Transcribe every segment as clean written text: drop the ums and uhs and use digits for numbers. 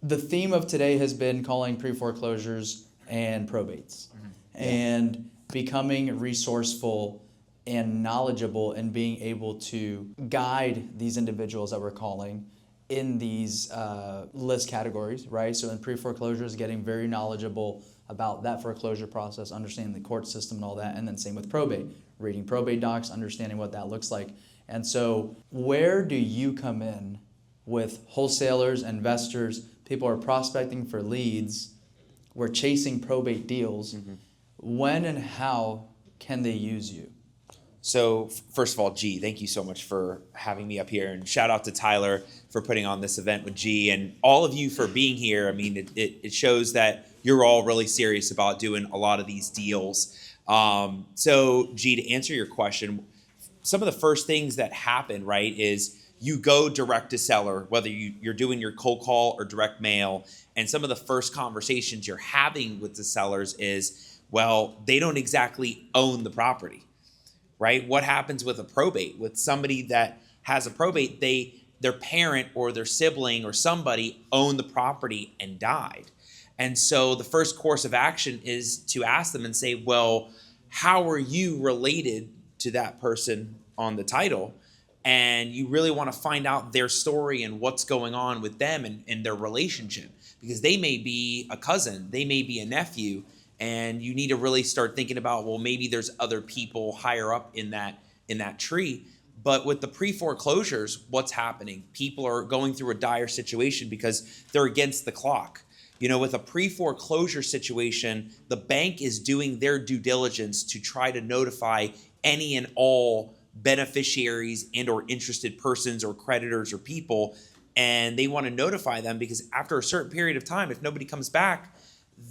the theme of today has been calling pre-foreclosures and probates, and becoming resourceful and knowledgeable and being able to guide these individuals that we're calling in these list categories, right? So in pre-foreclosures, getting very knowledgeable about that foreclosure process, understanding the court system and all that, and then same with probate, reading probate docs, understanding what that looks like. And so where do you come in with wholesalers, investors, people are prospecting for leads, we're chasing probate deals, when and how can they use you? So first of all, G, thank you so much for having me up here, and shout out to Tyler for putting on this event with G, and all of you for being here. I mean, it shows that you're all really serious about doing a lot of these deals. So G, to answer your question, some of the first things that happen, right, is you go direct to seller, whether you're doing your cold call or direct mail, and some of the first conversations you're having with the sellers is, well, they don't exactly own the property. Right? What happens with a probate? With somebody that has a probate, their parent or their sibling or somebody owned the property and died. And so the first course of action is to ask them and say, well, how are you related to that person on the title? And you really want to find out their story and what's going on with them and their relationship, because they may be a cousin, they may be a nephew, and you need to really start thinking about, well, maybe there's other people higher up in that tree. But with the pre-foreclosures, what's happening? People are going through a dire situation because they're against the clock. You know, with a pre-foreclosure situation, the bank is doing their due diligence to try to notify any and all beneficiaries and or interested persons or creditors or people. And they want to notify them because after a certain period of time, if nobody comes back,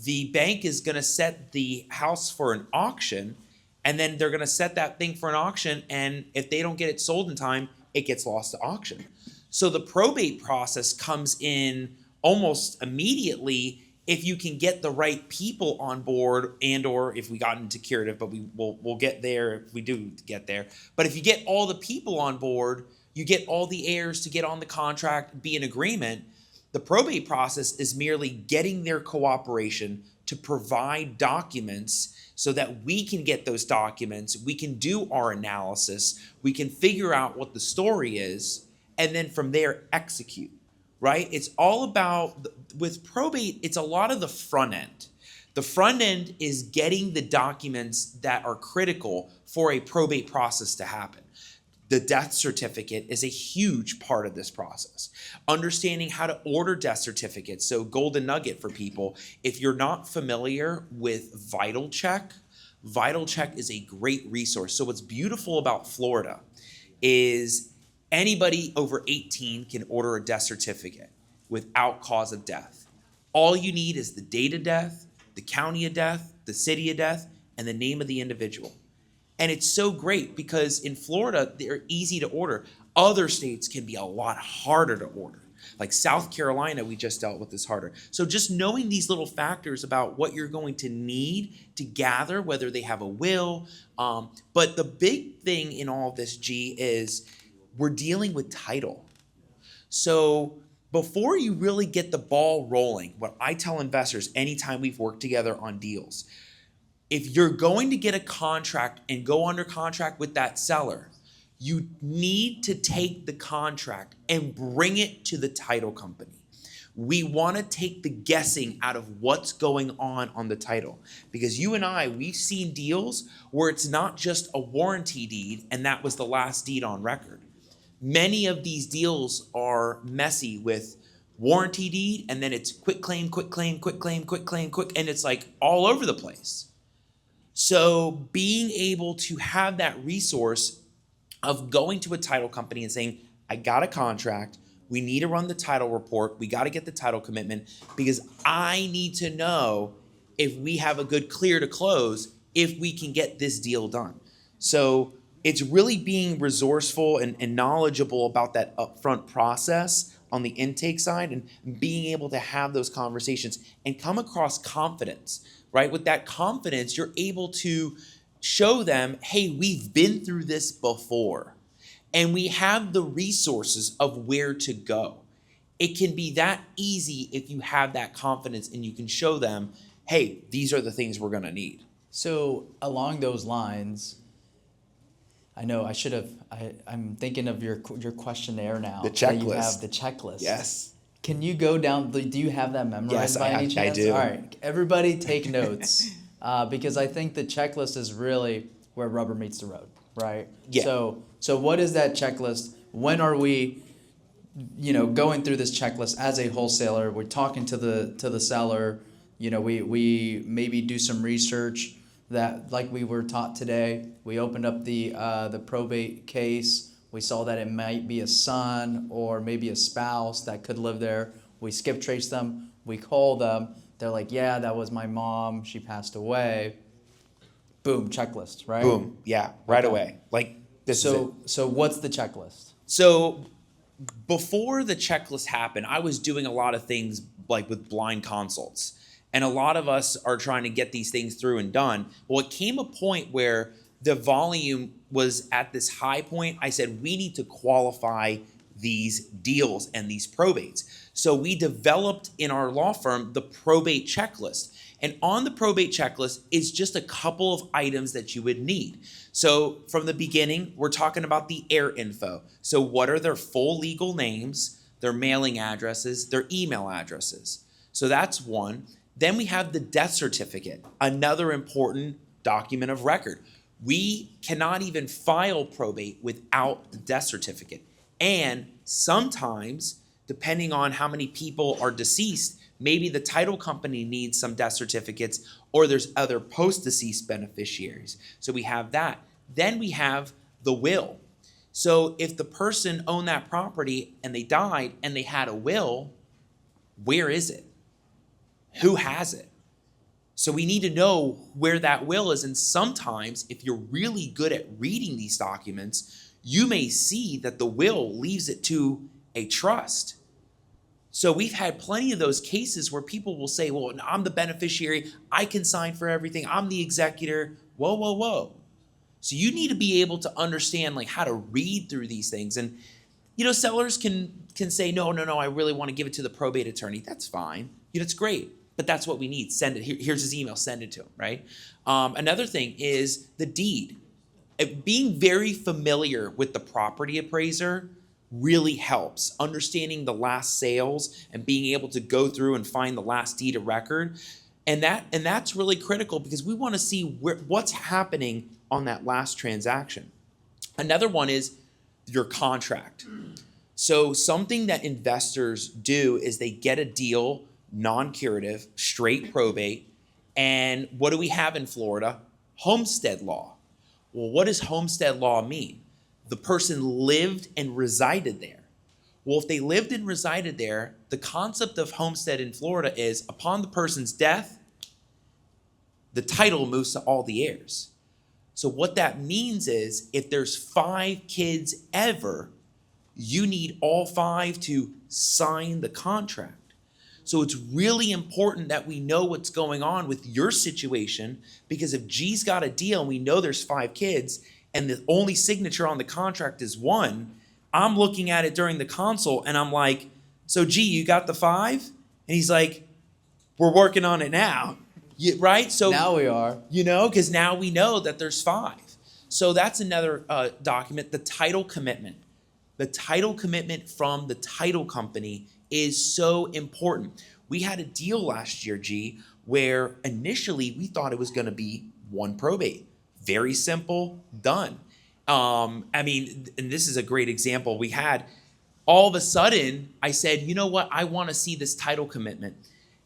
the bank is going to set the house for an auction, and then they're going to set that thing for an auction, and if they don't get it sold in time, it gets lost to auction. So the probate process comes in almost immediately if you can get the right people on board, and or if we got into curative, but we'll get there if we do get there. But if you get all the people on board, you get all the heirs to get on the contract, be in agreement. The probate process is merely getting their cooperation to provide documents so that we can get those documents, we can do our analysis, we can figure out what the story is, and then from there execute, right? It's all about, with probate, it's a lot of the front end. The front end is getting the documents that are critical for a probate process to happen. The death certificate is a huge part of this process. Understanding how to order death certificates. So golden nugget for people, if you're not familiar with Vital Check is a great resource. So what's beautiful about Florida is anybody over 18 can order a death certificate without cause of death. All you need is the date of death, the county of death, the city of death, and the name of the individual. And it's so great because in Florida, they're easy to order. Other states can be a lot harder to order. Like South Carolina, we just dealt with this harder. So just knowing these little factors about what you're going to need to gather, whether they have a will. But the big thing in all of this, G, is we're dealing with title. So before you really get the ball rolling, what I tell investors anytime we've worked together on deals, if you're going to get a contract and go under contract with that seller, you need to take the contract and bring it to the title company. We want to take the guessing out of what's going on the title. Because you and I, we've seen deals where it's not just a warranty deed and that was the last deed on record. Many of these deals are messy with warranty deed and then it's quick claim, quick claim, quick claim, quick claim, quick, and it's like all over the place. So being able to have that resource of going to a title company and saying, I got a contract, we need to run the title report, we got to get the title commitment because I need to know if we have a good clear to close, if we can get this deal done. So it's really being resourceful and knowledgeable about that upfront process on the intake side and being able to have those conversations and come across confidence. Right? With that confidence, you're able to show them, hey, we've been through this before, and we have the resources of where to go. It can be that easy if you have that confidence and you can show them, hey, these are the things we're going to need. So along those lines, I know I'm thinking of your questionnaire now. The That you checklist. have the checklist. Yes. Can you go down? Do you have that memorized Yes, by any chance? I do. All right, everybody take notes because I think the checklist is really where rubber meets the road, right? Yeah. So what is that checklist? When are we, going through this checklist as a wholesaler? We're talking to the seller. We maybe do some research that, like we were taught today. We opened up the probate case. We saw that it might be a son or maybe a spouse that could live there. We skip trace them. We call them. They're like, yeah, that was my mom. She passed away. Boom, checklist, right? Boom. Yeah, right Okay. away. Like this is it. So what's the checklist? So before the checklist happened, I was doing a lot of things like with blind consults. And a lot of us are trying to get these things through and done. Well, it came a point where the volume was at this high point. I said, we need to qualify these deals and these probates. So we developed in our law firm the probate checklist. And on the probate checklist is just a couple of items that you would need. So from the beginning, we're talking about the heir info. So what are their full legal names, their mailing addresses, their email addresses? So that's one. Then we have the death certificate, another important document of record. We cannot even file probate without the death certificate. And sometimes, depending on how many people are deceased, maybe the title company needs some death certificates or there's other post-deceased beneficiaries. So we have that. Then we have the will. So if the person owned that property and they died and they had a will, where is it? Who has it? So we need to know where that will is. And sometimes, if you're really good at reading these documents, you may see that the will leaves it to a trust. So we've had plenty of those cases where people will say, well, I'm the beneficiary. I can sign for everything. I'm the executor. Whoa, whoa, whoa. So you need to be able to understand like how to read through these things. And, sellers can say, no, I really want to give it to the probate attorney. That's fine. It's great. But that's what we need. Send it. Here's his email. Send it to him, right? Another thing is the deed. Being very familiar with the property appraiser really helps. Understanding the last sales and being able to go through and find the last deed of record. And that's really critical because we want to see what's happening on that last transaction. Another one is your contract. So something that investors do is they get a deal non-curative, straight probate. And what do we have in Florida? Homestead law. Well, what does homestead law mean? The person lived and resided there. Well, if they lived and resided there, the concept of homestead in Florida is upon the person's death, the title moves to all the heirs. So what that means is if there's 5 kids ever, you need all 5 to sign the contract. So it's really important that we know what's going on with your situation, because if G's got a deal and we know there's 5 kids and the only signature on the contract is 1, I'm looking at it during the consult and I'm like, so G, you got the 5? And he's like, we're working on it now, right? So now we are, because now we know that there's 5. So that's another document, the title commitment. The title commitment from the title company is so important. We had a deal last year, G, where initially we thought it was going to be 1 probate. Very simple, done. And this is a great example. We had, all of a sudden, I said, you know what? I want to see this title commitment.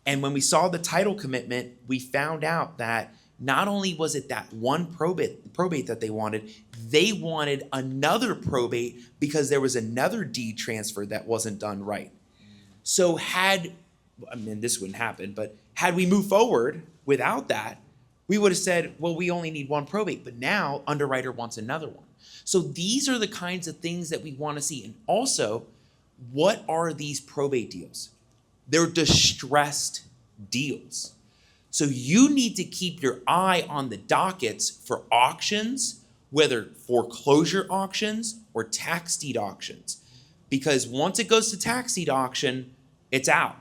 And when we saw the title commitment, we found out that not only was it that 1 probate that they wanted another probate because there was another deed transfer that wasn't done right. So this wouldn't happen, but had we moved forward without that, we would have said, well, we only need 1 probate, but now underwriter wants another one. So these are the kinds of things that we want to see. And also, what are these probate deals? They're distressed deals. So you need to keep your eye on the dockets for auctions, whether foreclosure auctions or tax deed auctions. because once it goes to tax deed auction, it's out.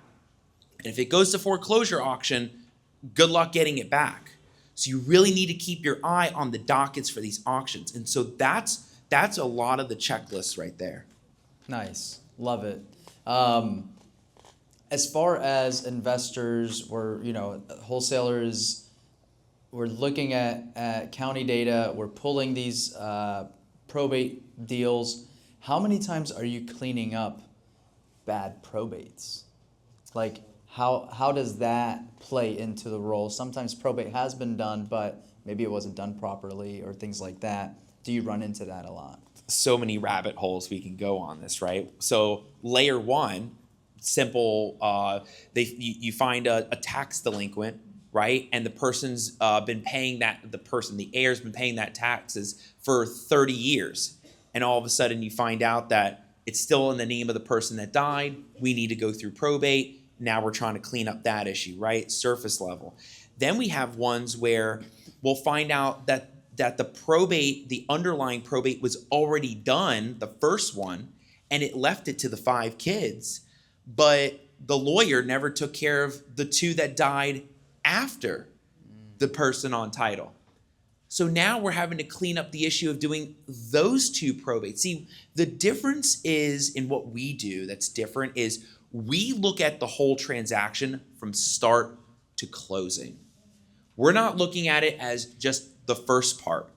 And if it goes to foreclosure auction, good luck getting it back. So you really need to keep your eye on the dockets for these auctions. And so that's a lot of the checklists right there. Nice. Love it. As far as investors, wholesalers, we're looking at county data, we're pulling these probate deals. How many times are you cleaning up bad probates? Like, how does that play into the role? Sometimes probate has been done, but maybe it wasn't done properly or things like that. Do you run into that a lot? So many rabbit holes we can go on this, right? So layer one, simple, you find a tax delinquent, right? And the person's been paying the heir's been paying that taxes for 30 years. And all of a sudden you find out that it's still in the name of the person that died. We need to go through probate. Now we're trying to clean up that issue, right? Surface level. Then we have ones where we'll find out that the underlying probate was already done, the first one, and it left it to the 5 kids, but the lawyer never took care of the 2 that died after the person on title. So now we're having to clean up the issue of doing those 2 probates. See, the difference is in what we do that's different is we look at the whole transaction from start to closing. We're not looking at it as just the first part.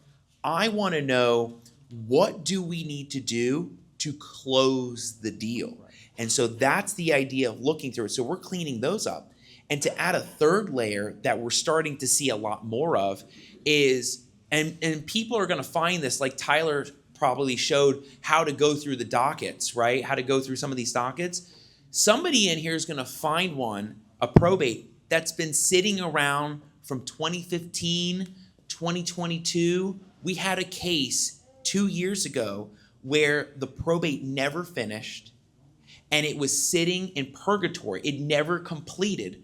I want to know, what do we need to do to close the deal? And so that's the idea of looking through it. So we're cleaning those up. And to add a third layer that we're starting to see a lot more of is, and people are going to find this, like Tyler probably showed how to go through the dockets, right? How to go through some of these dockets. Somebody in here is going to find a probate that's been sitting around from 2015, 2022. We had a case 2 years ago where the probate never finished and it was sitting in purgatory. It never completed,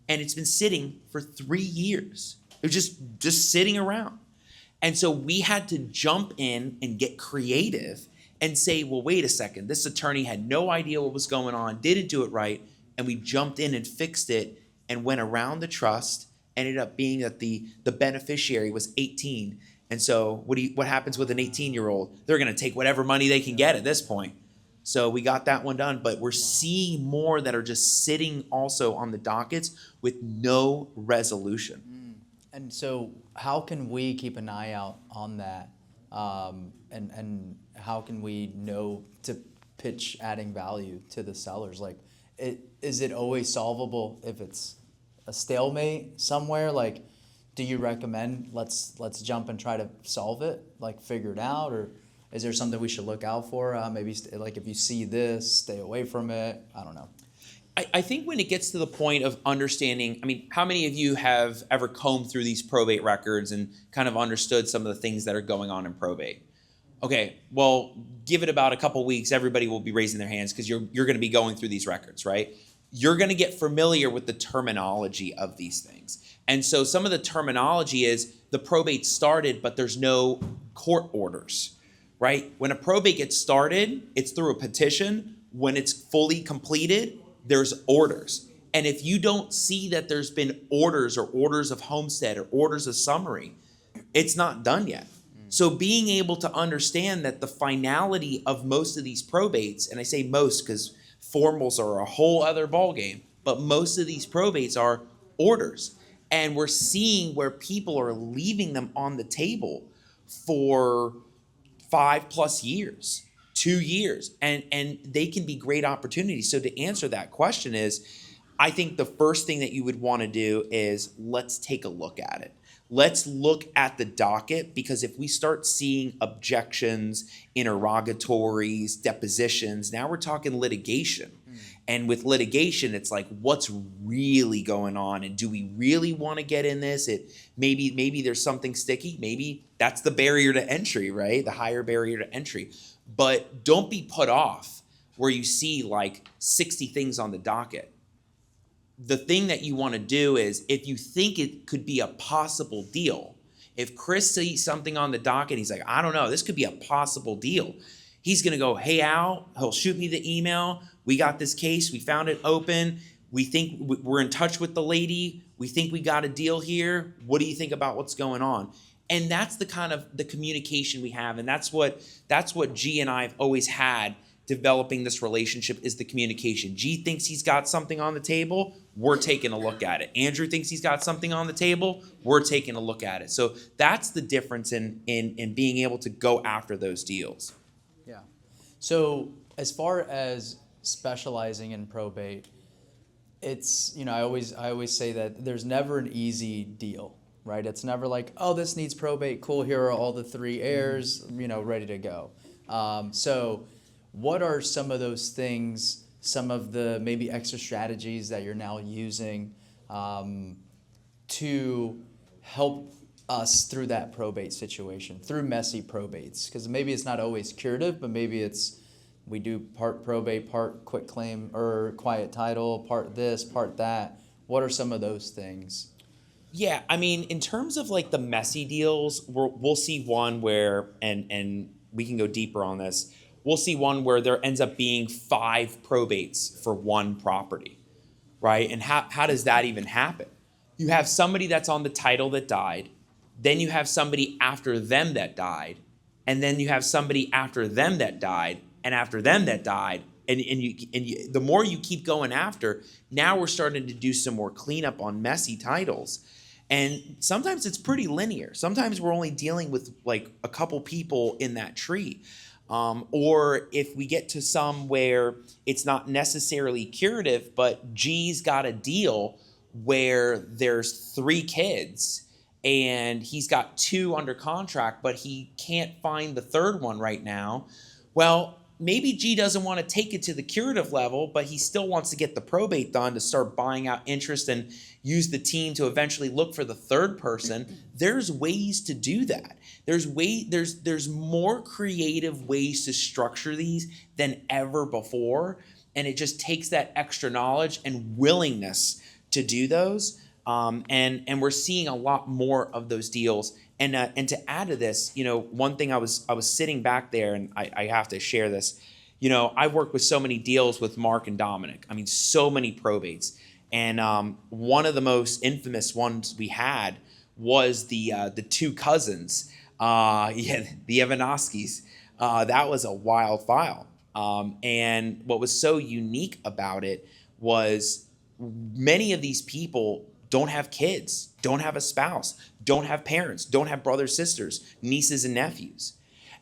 and it's been sitting for 3 years. It was just sitting around. And so we had to jump in and get creative and say, well, wait a second, this attorney had no idea what was going on, didn't do it right, and we jumped in and fixed it and went around the trust. Ended up being that the beneficiary was 18. And so what happens with an 18-year-old? They're going to take whatever money they can get at this point. So we got that one done, but we're seeing more that are just sitting also on the dockets with no resolution. And so how can we keep an eye out on that? And how can we know to pitch adding value to the sellers? Like, is it always solvable if it's a stalemate somewhere? Like, do you recommend let's jump and try to solve it, like figure it out, or is there something we should look out for? Maybe like if you see this, stay away from it. I don't know. I think when it gets to the point of understanding, I mean, how many of you have ever combed through these probate records and kind of understood some of the things that are going on in probate? Okay, well, give it about a couple weeks, everybody will be raising their hands because you're going to be going through these records, right? You're going to get familiar with the terminology of these things. And so some of the terminology is the probate started, but there's no court orders, right? When a probate gets started, it's through a petition. When it's fully completed, there's orders. And if you don't see that there's been orders or orders of homestead or orders of summary, it's not done yet. So being able to understand that the finality of most of these probates, and I say most because formals are a whole other ballgame, but most of these probates are orders. And we're seeing where people are leaving them on the table for 5+ years, 2 years, and they can be great opportunities. So to answer that question is, I think the first thing that you would want to do is let's take a look at it. Let's look at the docket, because if we start seeing objections, interrogatories, depositions, now we're talking litigation. And with litigation, it's like, what's really going on? And do we really want to get in this? Maybe there's something sticky. Maybe that's the barrier to entry, right? The higher barrier to entry. But don't be put off where you see like 60 things on the docket. The thing that you want to do is, if you think it could be a possible deal, if Chris sees something on the docket, he's like, I don't know, this could be a possible deal. He's going to go, hey, Al, he'll shoot me the email. We got this case. We found it open. We think we're in touch with the lady. We think we got a deal here. What do you think about what's going on? And that's the kind of the communication we have. And that's what G and I have always had developing this relationship, is the communication. G thinks he's got something on the table. We're taking a look at it. Andrew thinks he's got something on the table. We're taking a look at it. So that's the difference in being able to go after those deals. Yeah. So as far as specializing in probate, it's, I always say that there's never an easy deal, right? It's never like, oh, this needs probate. Cool. Here are all the 3 heirs, ready to go. So what are some of those things, some of the maybe extra strategies that you're now using to help us through that probate situation, through messy probates? Because maybe it's not always curative, but maybe it's we do part probate, part quit claim or quiet title, part this, part that. What are some of those things? Yeah, I mean, in terms of like the messy deals, we'll see one where, and we can go deeper on this, we'll see one where there ends up being 5 probates for one property, right? And how does that even happen? You have somebody that's on the title that died, then you have somebody after them that died, and then you have somebody after them that died, and after them that died, and you, the more you keep going after, now we're starting to do some more cleanup on messy titles. And sometimes it's pretty linear. Sometimes we're only dealing with like a couple people in that tree. Or if we get to some where it's not necessarily curative, but G's got a deal where there's 3 kids and he's got 2 under contract, but he can't find the 3rd one right now. Well, maybe G doesn't want to take it to the curative level, but he still wants to get the probate done to start buying out interest and use the team to eventually look for the 3rd person. There's ways to do that. There's more creative ways to structure these than ever before, and it just takes that extra knowledge and willingness to do those. And we're seeing a lot more of those deals. And to add to this, one thing I was sitting back there, and I have to share this. I've worked with so many deals with Mark and Dominic. I mean, so many probates. And one of the most infamous ones we had was the 2 cousins, the Ivanovskis. That was a wild file. And what was so unique about it was many of these people don't have kids, don't have a spouse, don't have parents, don't have brothers, sisters, nieces, and nephews.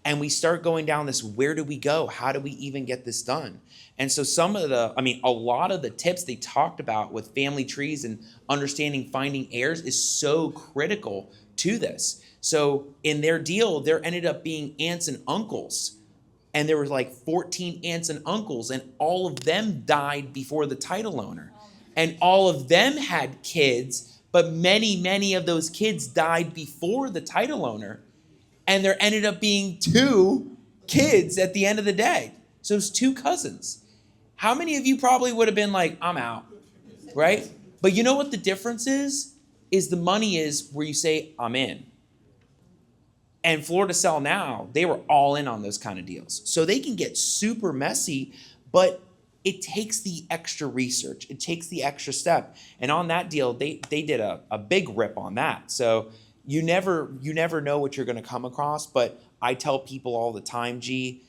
And we start going down this, where do we go? How do we even get this done? And so a lot of the tips they talked about with family trees and understanding finding heirs is so critical to this. So in their deal, there ended up being aunts and uncles. And there were like 14 aunts and uncles, and all of them died before the title owner. And all of them had kids, but many, many of those kids died before the title owner. And there ended up being 2 kids at the end of the day. So it's 2 cousins. How many of you probably would have been like, I'm out, right? But you know what the difference is? Is the money is where you say, I'm in. And Florida Sell Now, they were all in on those kind of deals. So they can get super messy, but it takes the extra research. It takes the extra step. And on that deal, they did a big rip on that. So you never know what you're going to come across. But I tell people all the time, G,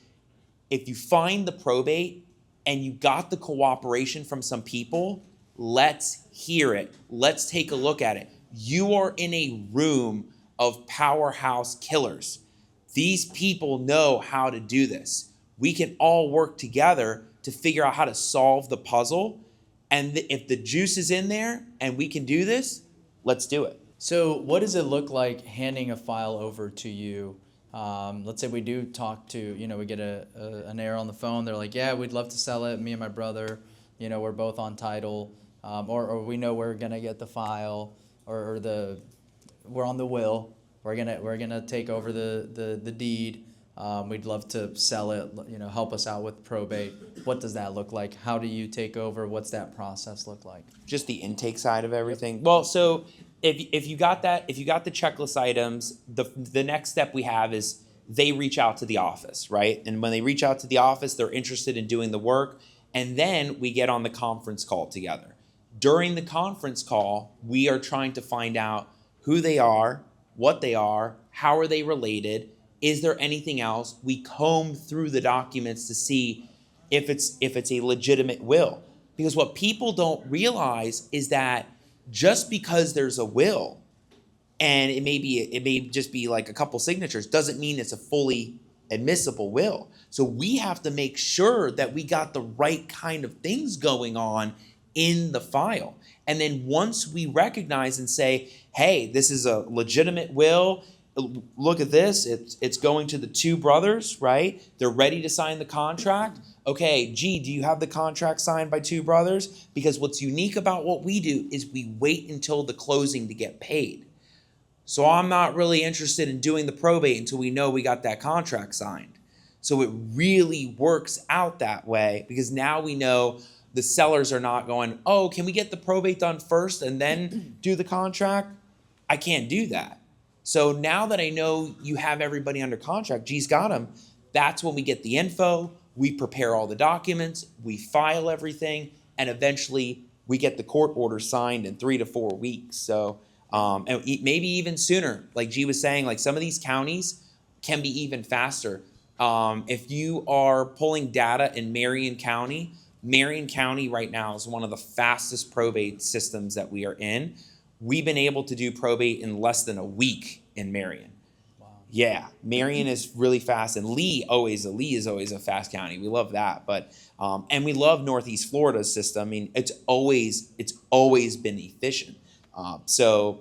if you find the probate and you got the cooperation from some people, let's hear it. Let's take a look at it. You are in a room of powerhouse killers. These people know how to do this. We can all work together to figure out how to solve the puzzle. And if the juice is in there and we can do this, let's do it. So what does it look like handing a file over to you? Let's say we do talk to, we get an heir on the phone. They're like, yeah, we'd love to sell it. Me and my brother, we're both on title. Or we know we're going to get the file or we're on the will. We're gonna take over the deed. We'd love to sell it, help us out with probate. What does that look like? How do you take over? What's that process look like? Just the intake side of everything. Well, so if you got the checklist items, the next step we have is they reach out to the office, right? And when they reach out to the office, they're interested in doing the work. And then we get on the conference call together. During the conference call, we are trying to find out who they are, what they are, how are they related, is there anything else? We comb through the documents to see if it's a legitimate will. Because what people don't realize is that just because there's a will, and it may just be like a couple signatures, doesn't mean it's a fully admissible will. So we have to make sure that we got the right kind of things going on in the file. And then once we recognize and say, hey, this is a legitimate will, look at this, it's going to the two brothers, right? They're ready to sign the contract. Okay, G, do you have the contract signed by two brothers? Because what's unique about what we do is we wait until the closing to get paid. So I'm not really interested in doing the probate until we know we got that contract signed. So it really works out that way because now we know the sellers are not going, oh, can we get the probate done first and then do the contract? I can't do that. So now that I know you have everybody under contract, G's got them, that's when we get the info, we prepare all the documents, we file everything, and eventually we get the court order signed in 3 to 4 weeks. So, and maybe even sooner. Like G was saying, like some of these counties can be even faster. If you are pulling data in Marion County right now is one of the fastest probate systems that we are in. We've been able to do probate in less than a week in Marion. Wow. Yeah, Marion is really fast, and Lee is always a fast county. We love that, but and we love Northeast Florida's system. I mean, it's always been efficient. So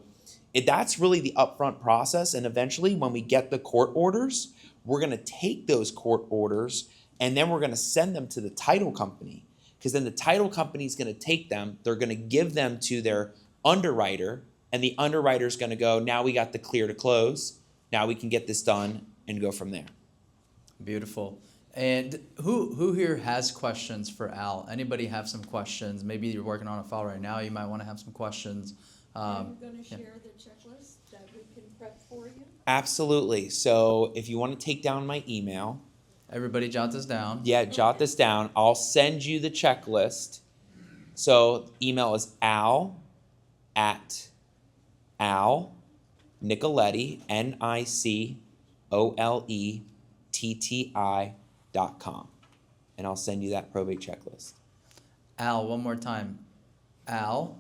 that's really the upfront process, and eventually, when we get the court orders, we're going to take those court orders and then we're going to send them to the title company, because then the title company is going to take them. They're going to give them to their underwriter, and the underwriter is going to go, now we got the clear to close. Now we can get this done and go from there. Beautiful. And who here has questions for Al? Anybody have some questions? Maybe you're working on a file right now. You might want to have some questions. I'm going to share the checklist that we can prep for you. Absolutely. So if you want to take down my email. Everybody jot this down. Yeah, jot this down. I'll send you the checklist. So email is Nicoletti, NICOLETTI.com. And I'll send you that probate checklist. Al, one more time. Al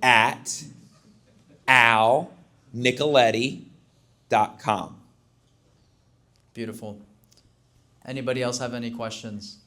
at Nicoletti.com. Beautiful. Anybody else have any questions?